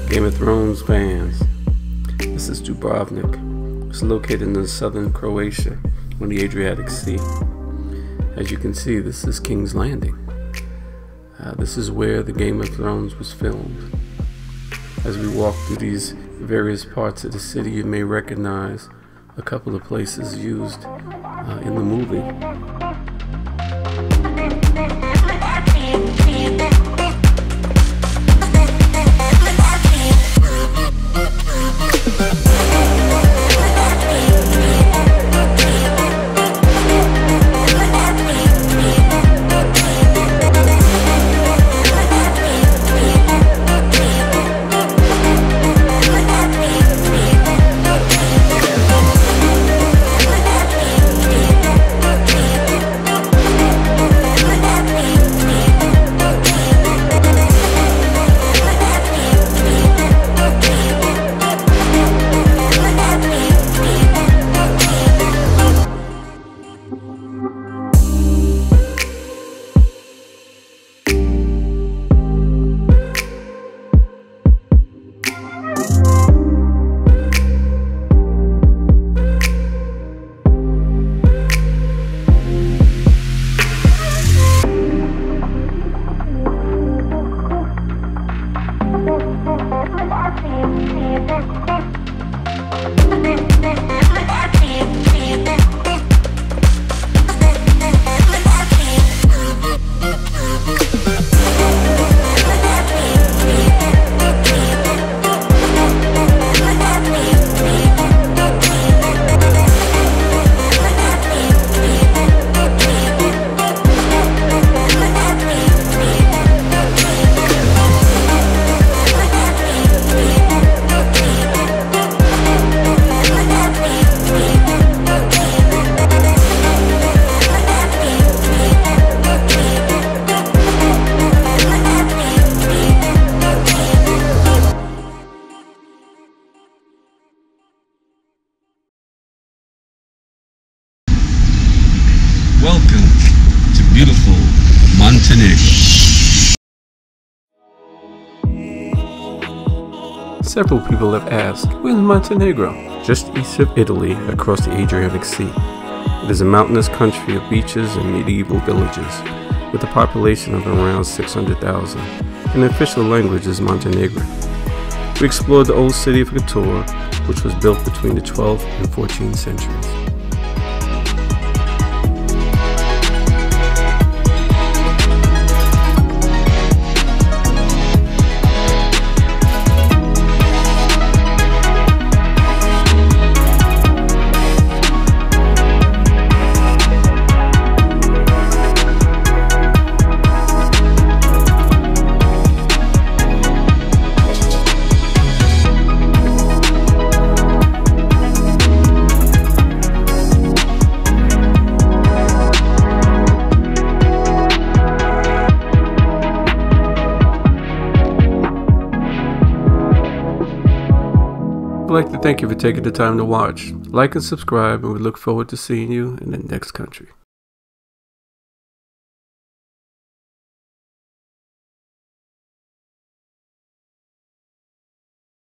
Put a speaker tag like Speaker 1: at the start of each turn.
Speaker 1: Game of Thrones fans, this is Dubrovnik. It's located in the southern Croatia on the Adriatic Sea. As you can see, this is King's Landing. This is where the Game of Thrones was filmed. As we walk through these various parts of the city, you may recognize a couple of places used in the movie.
Speaker 2: Welcome to beautiful Montenegro.
Speaker 1: Several people have asked, where's Montenegro? Just east of Italy, across the Adriatic Sea. It is a mountainous country of beaches and medieval villages, with a population of around 600,000, and the official language is Montenegro. We explored the old city of Kotor, which was built between the 12th and 14th centuries. I'd like to thank you for taking the time to watch. Like and subscribe, and we look forward to seeing you in the next country.